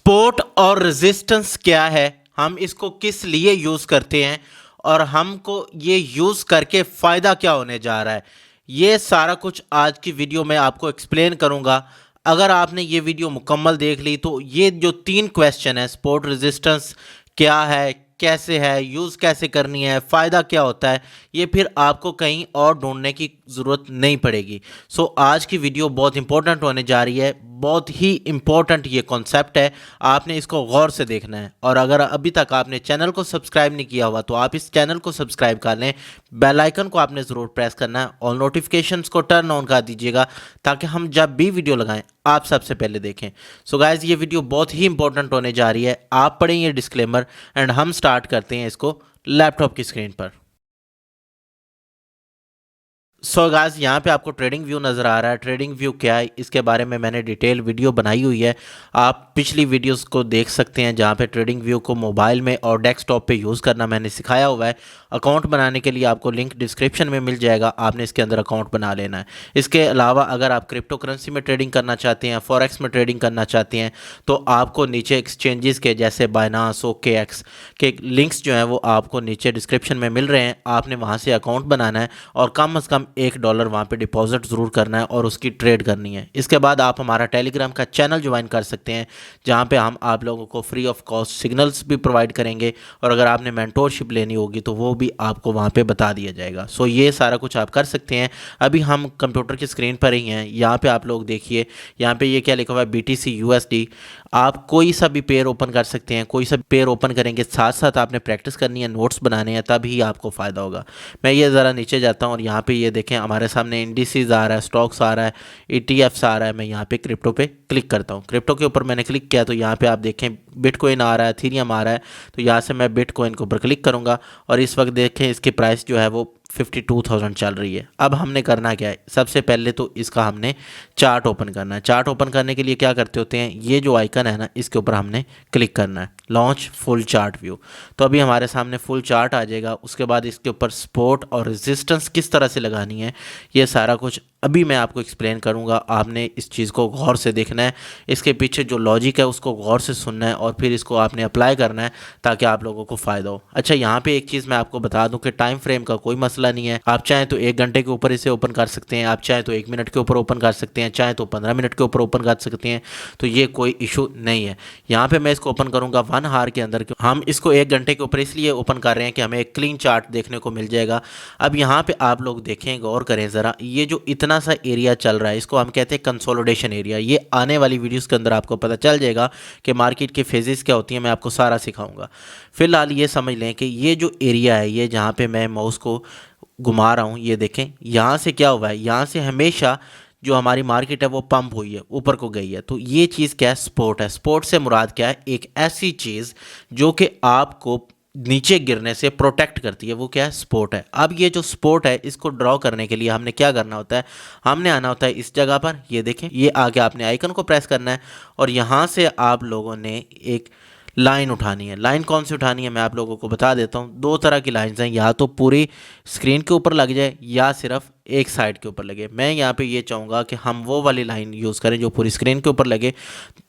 Support और resistance क्या है, हम इसको किस लिए यूज़ करते हैं और हमको ये यूज़ करके फ़ायदा क्या होने जा रहा है, ये सारा कुछ आज की वीडियो में आपको एक्सप्लेन करूँगा। अगर आपने ये वीडियो मुकम्मल देख ली तो ये जो 3 क्वेश्चन है, सपोर्ट रेजिस्टेंस क्या है, कैसे है, यूज़ कैसे करनी है, फ़ायदा क्या होता है, ये फिर आपको कहीं और ढूंढने की ज़रूरत नहीं पड़ेगी। सो आज की वीडियो बहुत इंपॉर्टेंट होने जा रही है, बहुत ही इम्पोर्टेंट ये कॉन्सेप्ट है, आपने इसको गौर से देखना है। और अगर अभी तक आपने चैनल को सब्सक्राइब नहीं किया हुआ तो आप इस चैनल को सब्सक्राइब कर लें, बेल आइकन को आपने ज़रूर प्रेस करना है और नोटिफिकेशंस को टर्न ऑन कर दीजिएगा ताकि हम जब भी वीडियो लगाएं आप सबसे पहले देखें। सो गाइज ये वीडियो बहुत ही इंपॉर्टेंट होने जा रही है, आप पढ़ें ये डिस्क्लेमर एंड हम स्टार्ट करते हैं इसको लैपटॉप की स्क्रीन पर। सो गाइस यहाँ पे आपको ट्रेडिंग व्यू नज़र आ रहा है। ट्रेडिंग व्यू क्या है इसके बारे में मैंने डिटेल वीडियो बनाई हुई है, आप पिछली वीडियोस को देख सकते हैं जहाँ पे ट्रेडिंग व्यू को मोबाइल में और डेस्कटॉप पे यूज़ करना मैंने सिखाया हुआ है। अकाउंट बनाने के लिए आपको लिंक डिस्क्रिप्शन में मिल जाएगा, आपने इसके अंदर अकाउंट बना लेना है। इसके अलावा अगर आप क्रिप्टो करेंसी में ट्रेडिंग करना चाहते हैं, फॉरेक्स में ट्रेडिंग करना चाहते हैं तो आपको नीचे एक्सचेंजेस के जैसे बाइनांस, OKX के लिंक्स जो हैं वो आपको नीचे डिस्क्रिप्शन में मिल रहे हैं, आपने वहाँ से अकाउंट बनाना है और कम से कम $1 वहाँ पे डिपॉजिट ज़रूर करना है और उसकी ट्रेड करनी है। इसके बाद आप हमारा टेलीग्राम का चैनल ज्वाइन कर सकते हैं जहाँ पे हम आप लोगों को फ्री ऑफ कॉस्ट सिग्नल्स भी प्रोवाइड करेंगे और अगर आपने मेंटोरशिप लेनी होगी तो वो भी आपको वहाँ पे बता दिया जाएगा। सो ये सारा कुछ आप कर सकते हैं। अभी हम कंप्यूटर की स्क्रीन पर ही हैं, यहाँ पे आप लोग देखिए, यहाँ पे ये क्या लिखा हुआ है BTC USD। आप कोई सा भी पेयर ओपन कर सकते हैं, कोई सा भी पेयर ओपन करेंगे, साथ साथ आपने प्रैक्टिस करनी है, नोट्स बनाने हैं, तभी आपको फ़ायदा होगा। मैं ये ज़रा नीचे जाता हूँ और यहाँ पे ये देखें हमारे सामने इंडिसेस आ रहा है, स्टॉक्स आ रहा है, ETFs आ रहा है। मैं यहाँ पे क्रिप्टो पे क्लिक करता हूँ। क्रिप्टो के ऊपर मैंने क्लिक किया तो यहाँ पे आप देखें बिटकॉइन आ रहा है, इथेरियम आ रहा है, तो यहाँ से मैं बिटकॉइन के ऊपर क्लिक करूँगा और इस वक्त देखें इसकी प्राइस जो है वो 52,000 चल रही है। अब हमने करना क्या है, सबसे पहले तो इसका हमने चार्ट ओपन करना है। चार्ट ओपन करने के लिए क्या करते होते हैं, ये जो आइकन है ना इसके ऊपर हमने क्लिक करना है, लॉन्च फुल चार्ट व्यू। तो अभी हमारे सामने फुल चार्ट आ जाएगा। उसके बाद इसके ऊपर सपोर्ट और रेजिस्टेंस किस तरह से लगानी है ये सारा कुछ अभी मैं आपको एक्सप्लेन करूंगा। आपने इस चीज़ को गौर से देखना है, इसके पीछे जो लॉजिक है उसको गौर से सुनना है और फिर इसको आपने अप्लाई करना है ताकि आप लोगों को फ़ायदा हो। अच्छा, यहाँ पे एक चीज़ मैं आपको बता दूं कि टाइम फ्रेम का कोई मसला नहीं है। आप चाहें तो 1 घंटे के ऊपर इसे ओपन कर सकते हैं, आप चाहें तो 1 मिनट के ऊपर ओपन कर सकते हैं, चाहे तो 15 मिनट के ऊपर ओपन कर सकते हैं, तो ये कोई इशू नहीं है। यहाँ पर मैं इसको ओपन करूँगा 1 आवर के अंदर। हम इसको 1 घंटे के ऊपर इसलिए ओपन कर रहे हैं कि हमें एक क्लीन चार्ट देखने को मिल जाएगा। अब यहाँ पर आप लोग देखें, गौर करें ज़रा, ये जो इतना सा एरिया चल रहा है इसको हम कहते हैं कंसोलिडेशन एरिया। ये आने वाली वीडियोस के अंदर आपको पता चल जाएगा कि मार्केट के फेजेस क्या होती हैं, मैं आपको सारा सिखाऊंगा। फिलहाल ये समझ लें कि ये जो एरिया है, ये जहाँ पे मैं माउस को घुमा रहा हूँ, ये देखें यहाँ से क्या हुआ है, यहाँ से हमेशा जो हमारी मार्केट है वो पंप हुई है, ऊपर को गई है। तो ये चीज़ क्या है, स्पोर्ट है। स्पोर्ट से मुराद क्या है, एक ऐसी चीज़ जो कि आपको नीचे गिरने से प्रोटेक्ट करती है, वो क्या है, सपोर्ट है। अब ये जो सपोर्ट है इसको ड्रॉ करने के लिए हमने क्या करना होता है, हमने आना होता है इस जगह पर, ये देखें, ये आके आपने आइकन को प्रेस करना है और यहाँ से आप लोगों ने एक लाइन उठानी है। लाइन कौन सी उठानी है मैं आप लोगों को बता देता हूँ। 2 तरह की लाइंस हैं, या तो पूरी स्क्रीन के ऊपर लग जाए या सिर्फ एक साइड के ऊपर लगे। मैं यहाँ पे ये चाहूँगा कि हम वो वाली लाइन यूज़ करें जो पूरी स्क्रीन के ऊपर लगे,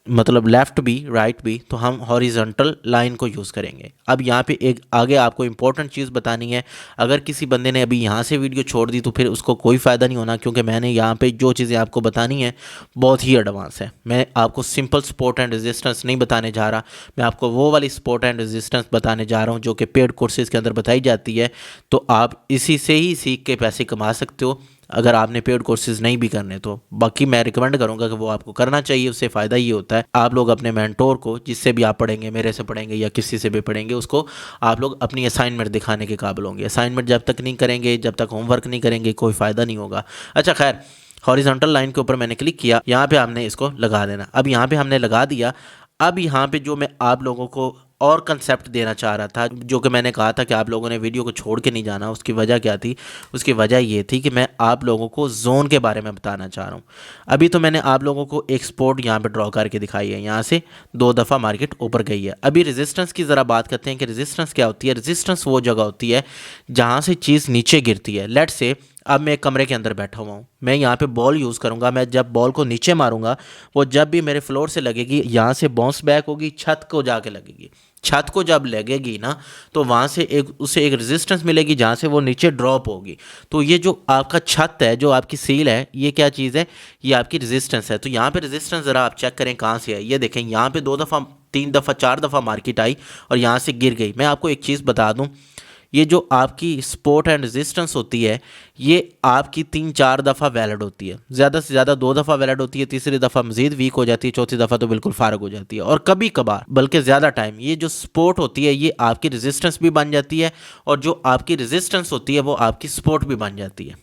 मतलब लेफ़्ट भी राइट भी, तो हम हॉरिजॉन्टल लाइन को यूज़ करेंगे। अब यहाँ पे एक आगे आपको इंपॉर्टेंट चीज़ बतानी है। अगर किसी बंदे ने अभी यहाँ से वीडियो छोड़ दी तो फिर उसको कोई फ़ायदा नहीं होना, क्योंकि मैंने यहाँ पे जो चीज़ें आपको बतानी है बहुत ही एडवांस है। मैं आपको सिंपल सपोर्ट एंड रेजिस्टेंस नहीं बताने जा रहा, मैं आपको वो वाली सपोर्ट एंड रेजिस्टेंस बताने जा रहा हूँ जो कि पेड कोर्सेज़ के अंदर बताई जाती है। तो आप इसी से ही सीख के पैसे कमा सकते हो अगर आपने पेड कोर्सेज नहीं भी करने तो। बाकी मैं रिकमेंड करूंगा कि वो आपको करना चाहिए, उससे फ़ायदा ये होता है, आप लोग अपने मेंटोर को, जिससे भी आप पढ़ेंगे, मेरे से पढ़ेंगे या किसी से भी पढ़ेंगे, उसको आप लोग अपनी असाइनमेंट दिखाने के काबिल होंगे। असाइनमेंट जब तक नहीं करेंगे, जब तक होमवर्क नहीं करेंगे, कोई फ़ायदा नहीं होगा। अच्छा खैर, हॉरिजॉन्टल लाइन के ऊपर मैंने क्लिक किया, यहाँ पे हमने इसको लगा देना। अब यहाँ पे हमने लगा दिया। अब यहाँ पे जो मैं आप लोगों को और कंसेप्ट देना चाह रहा था, जो कि मैंने कहा था कि आप लोगों ने वीडियो को छोड़ के नहीं जाना, उसकी वजह क्या थी, उसकी वजह ये थी कि मैं आप लोगों को जोन के बारे में बताना चाह रहा हूँ। अभी तो मैंने आप लोगों को एक स्पॉट यहाँ पे ड्रॉ करके दिखाई है, यहाँ से 2 दफ़ा मार्केट ऊपर गई है। अभी रेजिस्टेंस की ज़रा बात करते हैं कि रेजिस्टेंस क्या होती है। रेजिस्टेंस वो जगह होती है जहाँ से चीज़ नीचे गिरती है। लेट से अब मैं एक कमरे के अंदर बैठा हुआ हूँ, मैं यहाँ पे बॉल यूज़ करूँगा। मैं जब बॉल को नीचे मारूंगा वो जब भी मेरे फ्लोर से लगेगी यहाँ से बाउंस बैक होगी, छत को जाके लगेगी। छत को जब लगेगी ना तो वहाँ से उसे एक रेजिस्टेंस मिलेगी जहाँ से वो नीचे ड्रॉप होगी। तो ये जो आपका छत है, जो आपकी सील है, ये क्या चीज़ है, ये आपकी रेजिस्टेंस है। तो यहाँ पे रेजिस्टेंस ज़रा आप चेक करें कहाँ से है। ये देखें यहाँ पे 2 दफ़ा 3 दफ़ा 4 दफ़ा मार्केट आई और यहाँ से गिर गई। मैं आपको एक चीज़ बता दूँ, ये जो आपकी सपोर्ट एंड रेजिस्टेंस होती है ये आपकी 3-4 दफ़ा वैलिड होती है, ज़्यादा से ज़्यादा 2 दफ़ा वैलिड होती है, तीसरी दफ़ा मज़ीद वीक हो जाती है, चौथी दफ़ा तो बिल्कुल फारग हो जाती है। और कभी कभार बल्कि ज़्यादा टाइम ये जो सपोर्ट होती है ये आपकी रेजिस्टेंस भी बन जाती है और जो आपकी रेजिस्टेंस होती है वो आपकी सपोर्ट भी बन जाती है।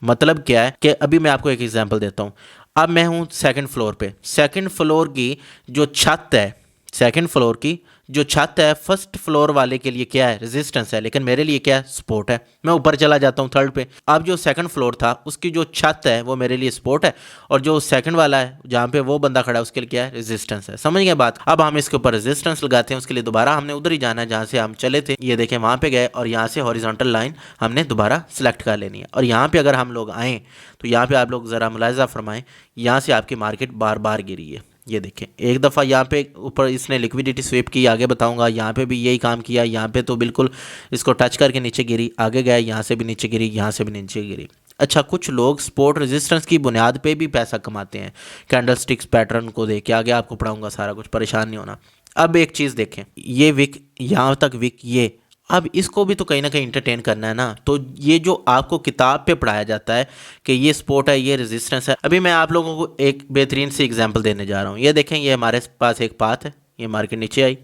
मतलब क्या है कि अभी मैं आपको एक एग्जांपल देता हूँ। अब मैं हूँ सेकंड फ्लोर पे, सेकंड फ्लोर की जो छत है, सेकंड फ्लोर की जो छत है फर्स्ट फ्लोर वाले के लिए क्या है, रेजिस्टेंस है, लेकिन मेरे लिए क्या है, सपोर्ट है। मैं ऊपर चला जाता हूँ थर्ड पे, अब जो सेकंड फ्लोर था उसकी जो छत है वो मेरे लिए सपोर्ट है और जो सेकंड वाला है जहाँ पे वो बंदा खड़ा है उसके लिए क्या है, रेजिस्टेंस है। समझ गए बात। अब हम इसके ऊपर रेजिस्टेंस लगाते हैं, उसके लिए दोबारा हमने उधर ही जाना है जहाँ से हम चले थे। ये देखें वहाँ पे गए और यहाँ से हॉरिजॉन्टल लाइन हमने दोबारा सेलेक्ट कर लेनी है। और यहाँ पे अगर हम लोग आएँ तो यहाँ पे आप लोग ज़रा मुलाहिजा फरमाएँ, यहाँ से आपकी मार्केट बार बार गिरी है। ये देखें एक दफ़ा यहाँ पे ऊपर इसने लिक्विडिटी स्वीप की, आगे बताऊंगा, यहाँ पे भी यही काम किया। यहाँ पे तो बिल्कुल इसको टच करके नीचे गिरी, आगे गया यहाँ से भी नीचे गिरी, यहाँ से भी नीचे गिरी। अच्छा, कुछ लोग सपोर्ट रेजिस्टेंस की बुनियाद पे भी पैसा कमाते हैं, कैंडल स्टिक्स पैटर्न को देख के। आगे आपको पढ़ाऊंगा सारा कुछ, परेशान नहीं होना। अब एक चीज़ देखें, ये विक यहाँ तक विक, ये अब इसको भी तो कहीं ना कहीं इंटरटेन करना है ना। तो ये जो आपको किताब पे पढ़ाया जाता है कि ये सपोर्ट है, ये रेजिस्टेंस है, अभी मैं आप लोगों को एक बेहतरीन सी एग्जांपल देने जा रहा हूँ। ये देखें, ये हमारे पास एक पाथ है, ये मार्केट नीचे आई,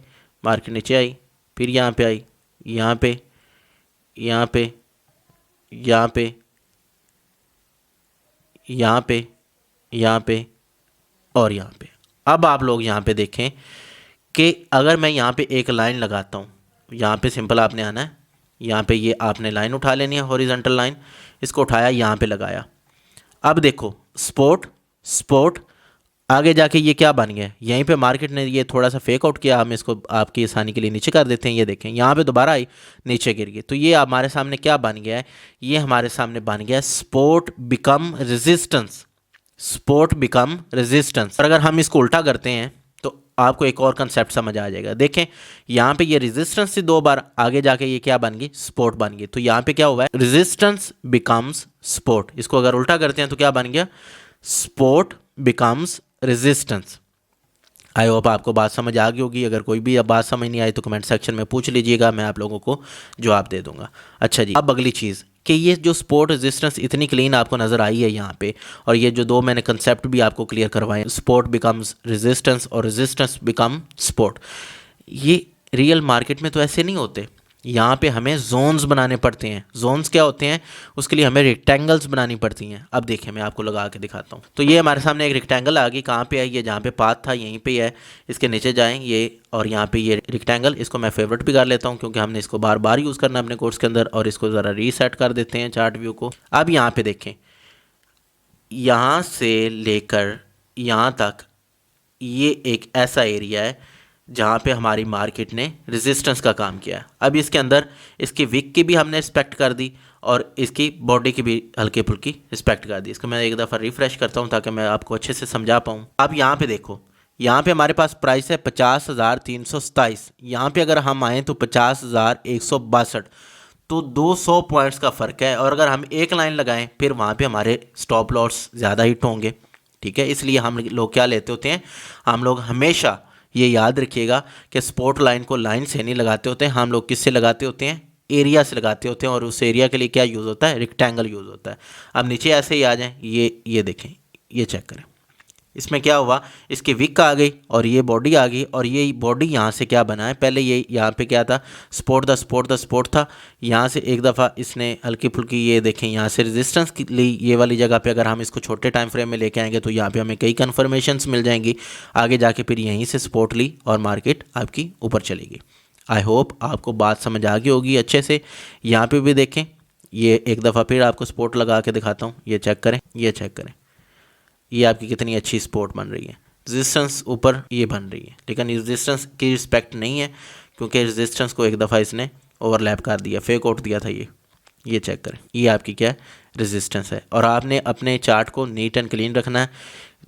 मार्केट नीचे आई, फिर यहाँ पे आई, यहाँ पे, यहाँ पे, यहाँ पे, यहाँ पे, यहाँ पे और यहाँ पे। अब आप लोग यहाँ पे देखें कि अगर मैं यहाँ पे एक लाइन लगाता हूँ, यहाँ पे सिंपल आपने आना है, यहाँ पे ये आपने लाइन उठा लेनी है, हॉरिजॉन्टल लाइन, इसको उठाया यहाँ पे लगाया। अब देखो सपोर्ट सपोर्ट, आगे जाके ये क्या बन गया, यहीं पे मार्केट ने ये थोड़ा सा फेक आउट किया, हम इसको आपकी आसानी के लिए नीचे कर देते हैं। ये देखें यहाँ पे दोबारा आई, नीचे गिर गई। तो ये हमारे सामने क्या बन गया है, ये हमारे सामने बन गया support become resistance, support become resistance. और अगर हम इसको उल्टा करते हैं तो आपको एक और कंसेप्ट समझ आ जाएगा। देखें यहाँ पे ये रेजिस्टेंस से 2 बार, आगे जाके ये क्या बन गई, सपोर्ट बन गई। तो यहाँ पे क्या हुआ है, रेजिस्टेंस बिकम्स सपोर्ट। इसको अगर उल्टा करते हैं तो क्या बन गया, support becomes resistance. I hope आपको बात समझ आ गई होगी। अगर कोई भी अब बात समझ नहीं आई तो कमेंट सेक्शन में पूछ लीजिएगा, मैं आप लोगों को जवाब दे दूंगा। अच्छा जी, अब अगली चीज़ कि ये जो सपोर्ट रेजिस्टेंस इतनी क्लीन आपको नज़र आई है यहाँ पे, और ये जो 2 मैंने कंसेप्ट भी आपको क्लियर करवाए, सपोर्ट बिकम्स रेजिस्टेंस और रेजिस्टेंस बिकम सपोर्ट, ये रियल मार्केट में तो ऐसे नहीं होते। यहाँ पे हमें जोन्स बनाने पड़ते हैं। जोन्स क्या होते हैं, उसके लिए हमें रेक्टेंगल्स बनानी पड़ती हैं। अब देखिए मैं आपको लगा के दिखाता हूँ। तो ये हमारे सामने एक रेक्टेंगल आ गई, कहाँ पे आई, ये जहाँ पे पाथ था यहीं पे है, इसके नीचे जाएं ये, और यहाँ पे ये रेक्टेंगल, इसको मैं फेवरेट भी कर लेता हूँ क्योंकि हमने इसको बार बार यूज़ करना है अपने कोर्स के अंदर। और इसको ज़रा रीसेट कर देते हैं चार्ट व्यू को। अब यहाँ पे देखें, यहाँ से लेकर यहाँ तक ये एक ऐसा एरिया है जहाँ पे हमारी मार्केट ने रेजिस्टेंस का काम किया है। अब इसके अंदर इसकी विक की भी हमने रिस्पेक्ट कर दी और इसकी बॉडी की भी हल्की फुल्की रिस्पेक्ट कर दी। इसको मैं एक दफ़ा रिफ़्रेश करता हूँ ताकि मैं आपको अच्छे से समझा पाऊँ। अब यहाँ पे देखो, यहाँ पे हमारे पास प्राइस है 50,327। यहाँ पे अगर हम आएँ तो 50,162, तो 200 पॉइंट्स का फ़र्क है। और अगर हम एक लाइन लगाएं फिर वहाँ पे हमारे स्टॉप लॉस ज़्यादा हिट होंगे। ठीक है, इसलिए हम लोग क्या लेते होते हैं, हम लोग हमेशा ये याद रखिएगा कि सपोर्ट लाइन को लाइन से नहीं लगाते होते हैं, हम लोग किससे लगाते होते हैं, एरिया से लगाते होते हैं। और उस एरिया के लिए क्या यूज़ होता है, रेक्टेंगल यूज़ होता है। अब नीचे ऐसे ही आ जाएं, ये देखें, ये चेक करें, इसमें क्या हुआ, इसकी विक आ गई और ये बॉडी आ गई। और ये बॉडी यहाँ से क्या बना है, पहले ये यहाँ पे क्या था, सपोर्ट था। यहाँ से एक दफ़ा इसने हल्की फुल्की, ये देखें यहाँ से रेजिस्टेंस ली, ये वाली जगह पे अगर हम इसको छोटे टाइम फ्रेम में लेके आएंगे तो यहाँ पे हमें कई कन्फर्मेशंस मिल जाएंगी। आगे जाके फिर यहीं से सपोर्ट ली और मार्केट आपकी ऊपर चलेगी। आई होप आपको बात समझ आ गई होगी अच्छे से। यहाँ पर भी देखें, ये एक दफ़ा फिर आपको सपोर्ट लगा के दिखाता हूँ, ये चेक करें, ये चेक करें, ये आपकी कितनी अच्छी सपोर्ट बन रही है। रेजिस्टेंस ऊपर ये बन रही है, लेकिन रेजिस्टेंस की रिस्पेक्ट नहीं है क्योंकि रेजिस्टेंस को एक दफ़ा इसने ओवरलैप कर दिया, फेक आउट दिया था। ये चेक करें, ये आपकी क्या है, रेजिस्टेंस है, और आपने अपने चार्ट को नीट एंड क्लीन रखना है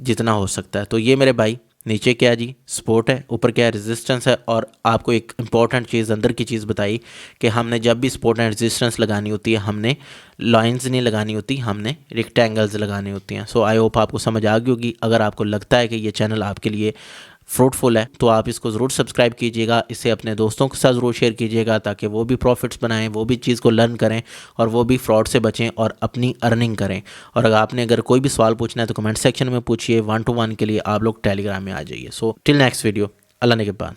जितना हो सकता है। तो ये मेरे भाई नीचे क्या है जी, सपोर्ट है, ऊपर क्या है, रेजिस्टेंस है। और आपको एक इंपॉर्टेंट चीज़ अंदर की चीज़ बताई कि हमने जब भी सपोर्ट एंड रेजिस्टेंस लगानी होती है, हमने लाइंस नहीं लगानी होती, हमने रेक्टेंगल्स लगानी होती हैं। सो आई होप आपको समझ आ गई होगी। अगर आपको लगता है कि ये चैनल आपके लिए फ्रूटफुल है तो आप इसको ज़रूर सब्सक्राइब कीजिएगा, इसे अपने दोस्तों के साथ ज़रूर शेयर कीजिएगा ताकि वो भी प्रॉफिट्स बनाएं, वो भी चीज़ को लर्न करें और वो भी फ्रॉड से बचें और अपनी अर्निंग करें। और अगर आपने कोई भी सवाल पूछना है तो कमेंट सेक्शन में पूछिए, 1-to-1 के लिए आप लोग टेलीग्राम में आ जाइए। सो टिल नेक्स्ट वीडियो, अल्लाह ने के बाद।